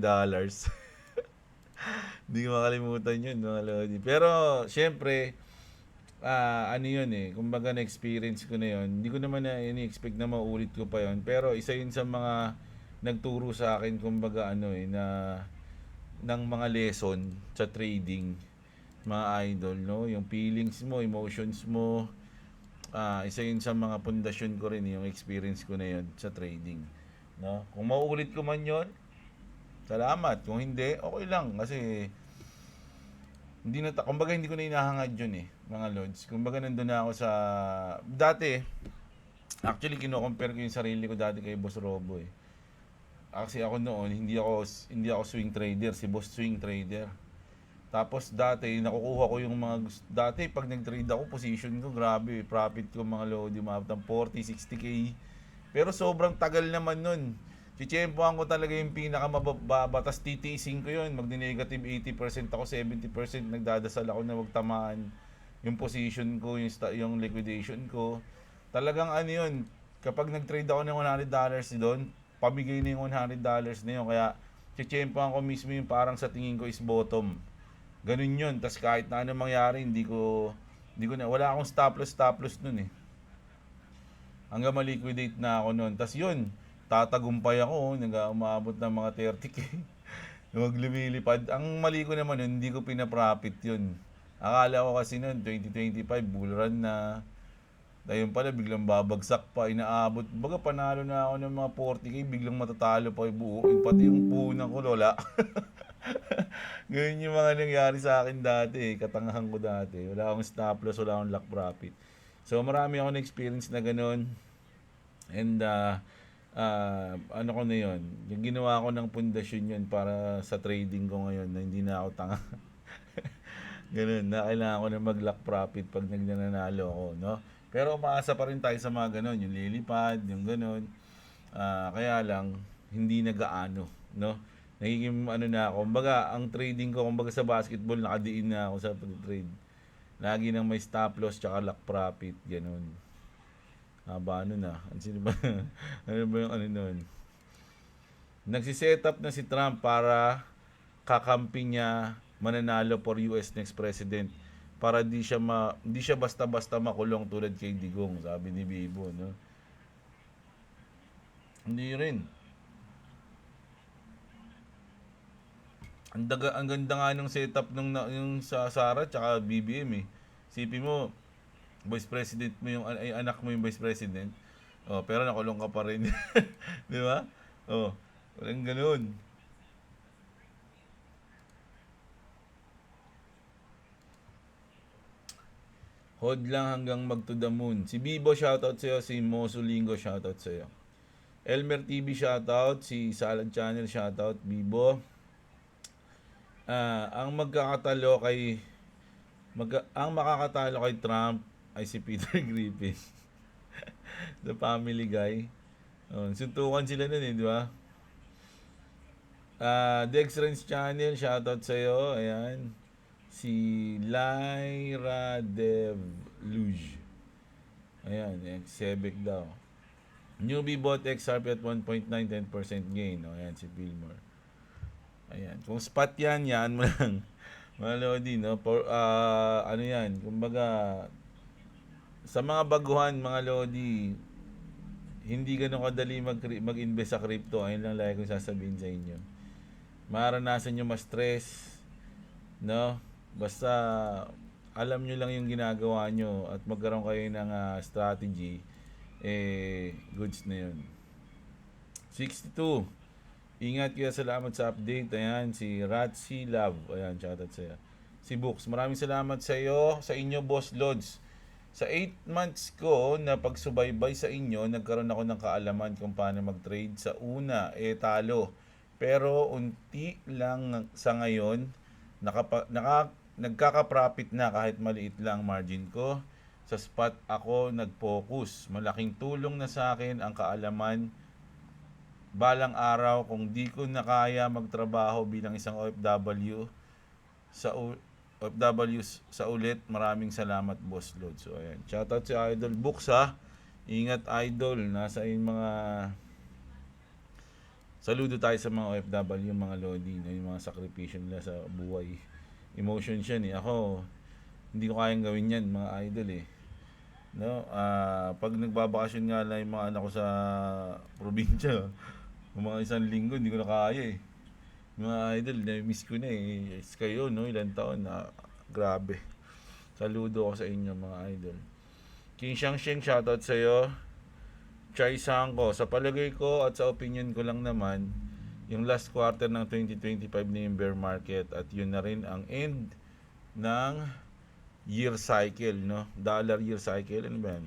Hindi ko makalimutan yun, mga Lodi. Pero, syempre, ano yun eh, kumbaga na-experience ko na yun. Hindi ko naman na ini-expect na maulit ko pa yun. Pero, isa yun sa mga nagturo sa akin, kumbaga ano eh, ng mga lesson sa trading, mga idol, no? Yung feelings mo, emotions mo, isa yun sa mga pundasyon ko rin, yung experience ko na yun sa trading, no? Kung mauulit ko man yun, salamat. Kung hindi, okay lang, kasi kumbaga hindi ko na hinahangad yun eh, mga lods. Kumbaga nandun na ako sa dati. Actually kino-compare ko yung sarili ko dati kay Boss Robo eh. Kasi ako noon hindi ako swing trader, si Boss swing trader. Tapos dati nakukuha ko yung mga dati pag nag-trade ako, position ko grabe, profit ko mga lodi umabot ng 40, 60k. Pero sobrang tagal naman nun. Chichempohan ko talaga yung pinakamababa, tas titiisin ko yun, magdi-negative 80% ako, 70% nagdadasal ako na wag tamaan yung position ko, yung liquidation ko. Talagang ano yun, kapag nag-trade ako ng $100 doon, pamigay na yung $100 na yun, kaya chichempohan ko mismo yung parang sa tingin ko is bottom. Ganun yun, tas kahit na ano mangyari, hindi ko na, wala akong stop loss nun eh. Hanggang ma-liquidate na ako nun, tas yun, tatagumpay ako, nag-umabot ng mga 30k. Huwag lumilipad. Ang mali ko naman nun, hindi ko pinaprofit yun. Akala ko kasi nun, 2025, bull run na. Ayun pala, biglang babagsak pa, inaabot. Baga, panalo na ako ng mga 40k, biglang matatalo pa yung buo. Pati yung puhunan ko, lola. Ganyan yung mga nangyari sa akin dati, katangahan ko dati. Wala akong stop loss, wala akong lock profit. So, marami akong experience na ganun. And, ano ko na yun, yung ginawa ko ng pundasyon yun para sa trading ko ngayon na hindi na ako tanga. Ganun, na kailangan ko na mag-lock profit pag nagnanalo ako, no? Pero umaasa pa rin tayo sa mga ganun, yung lilipad, yung ganun. Kaya lang, hindi nagaano, no? Nagiging ano na ako, kumbaga, ang trading ko, kumbaga sa basketball, nakadiin na ako sa pag-trade. Lagi nang may stop loss tsaka lock profit, ganun. Haba ano na. Sino ba? Ano ba yung ano nun? Nagsiset-up na si Trump para kakampi niya mananalo for US next president. Para di siya basta-basta makulong tulad kay Digong, sabi ni Bibo, no? Hindi rin. Ang ganda nga ng setup yung sa Sara tsaka BBM eh. Sipin mo, vice president mo yung anak mo yung vice president. Oh, pero nakulong ka pa rin. 'Di ba? Oh, walang ganoon. Hold lang hanggang mag to the moon. Si Bibo shoutout sa iyo, si Mosulingo shoutout sa iyo. Elmer TV shoutout, si Salad Channel shoutout, Bibo. Ang makakatalo kay Trump ay si Peter Griffin. The Family Guy. Suntukan sila nun eh, di ba? Dextrans Channel, shoutout sa'yo. Ayan. Si Lyra Dev Luge. Ayan, Sebek daw. Newbie bought XRP at 1.9, 10% gain. Ayan, si Billmore. Ayan. Kung spot yan mo lang. Mga Lodi, no? Ano yan, kumbaga, sa mga baguhan, mga Lodi, hindi ganun kadali mag-invest sa crypto. Ayun lang lagi kong sasabihin sa inyo. maranasan nyo ma-stress, no? Basta alam nyo lang yung ginagawa nyo at magkaroon kayo ng strategy, goods na yun. 62. Ingat kayo, salamat sa update. Ayan, si Ratsi Love. Ayan, shoutout sa'yo. Si Books, maraming salamat sa iyo, sa inyo, Boss Lods. Sa 8 months ko na pagsubaybay sa inyo, nagkaroon ako ng kaalaman kung paano mag-trade. Sa una, talo. Pero unti lang sa ngayon, nagkaka-profit na kahit maliit lang margin ko. Sa spot ako nag-focus. Malaking tulong na sa akin ang kaalaman. Balang araw, kung di ko na kaya magtrabaho bilang isang OFW, sa ulit, maraming salamat, Boss Lord. So ayan, shoutout si Idol Books ha. Ingat, Idol, nasa yung mga saludo tayo sa mga OFW, mga Lodi, yung mga sakripisyo nila sa buhay. Emotion siya eh. Ako, hindi ko kayang gawin yan, mga Idol eh. No, pag nagbabakasyon nga lang yung mga anak ko sa probinsya, mga 1 linggo, hindi ko na kaya eh. Mga Idol, na-miss ko na eh. Kayo, no? Ilang taon na. Grabe. Saludo ako sa inyo, mga Idol. King Shangsheng, shoutout sa'yo. Chai Sangko, sa palagay ko at sa opinion ko lang naman, yung last quarter ng 2025 na yung bear market at yun na rin ang end ng year cycle, no? Dollar year cycle, ano ba yan?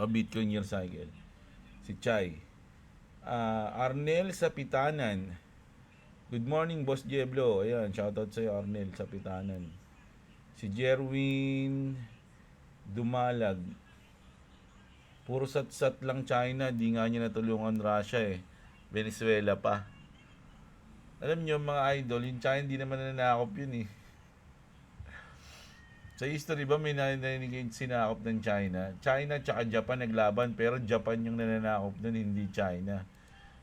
O Bitcoin year cycle. Si Chai. Arnel Sapitanan. Good morning, Boss Diablo. Ayan, shoutout sa'yo, Arnel Sapitanan. Si Jerwin Dumalag. Puro sat-sat lang China, di nga niya natulungan Russia eh. Venezuela pa. Alam nyo mga idol, yung China di naman nanakop yun eh. Sa history ba may narinig yung sinakop ng China? China tsaka Japan naglaban, pero Japan yung nananakop nun, hindi China.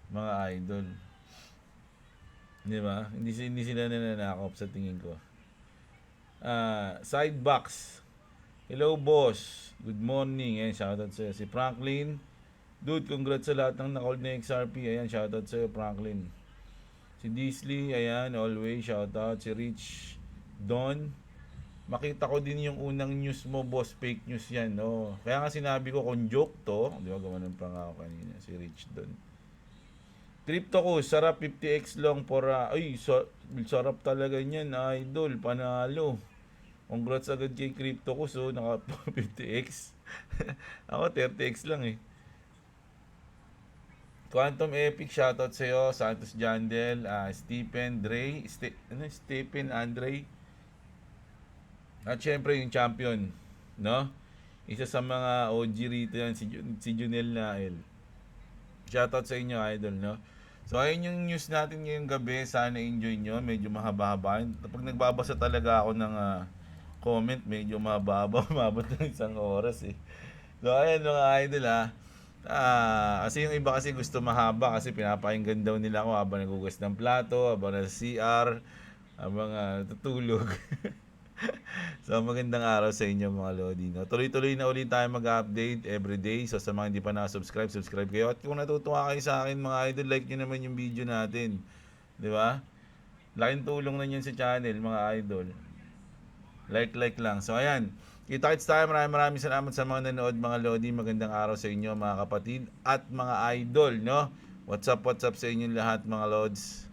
Mga idol. Di ba? Hindi sila nananakop sa tingin ko. Sidebox. Hello boss. Good morning. Ayan, shoutout sa'yo. Si Franklin. Dude, congrats sa lahat ng nakold na XRP. Ayan, shoutout sa'yo, Franklin. Si Disley. Ayan, always shoutout. Si Rich Don. Makita ko din yung unang news mo, boss. Fake news yan, no? Kaya nga sinabi ko kung joke to. Di ba, gumanon pa nga ako kanina. Si Rich Don. Crypto ko, sarap 50x long for sarap talaga niyan, idol, panalo. Congrats agad kay Crypto ko, so naka 50x. Ako 30x lang eh. Quantum Epic, shoutout sa iyo, Santos Jandel, Stephen Andre. At syempre yung champion, no? Isa sa mga OG rito yan, si Junel Nael. Shoutout sa inyo, idol, no? So, ayun yung news natin ngayong gabi. Sana enjoy nyo. Medyo mahaba-haba. Pag nagbabasa talaga ako ng comment, medyo mahaba-haba. Umabot ng 1 oras eh. So, ayun mga idol ha. Kasi yung iba kasi gusto mahaba kasi pinapakinggan daw nila ako habang nagugas ng plato, habang nasa CR, habang tutulog. So magandang araw sa inyo mga Lodi, no? Tuloy-tuloy na ulit tayo mag-update everyday. So sa mga hindi pa na-subscribe, subscribe kayo. At kung natutuwa kayo sa akin mga idol, like nyo naman yung video natin. Di ba? Laking tulong na yun sa channel mga idol. Like lang. So ayan, kita-kits tayo. Maraming salamat sa mga nanood mga Lodi. Magandang araw sa inyo mga kapatid at mga idol, no? What's up sa inyong lahat mga Lods?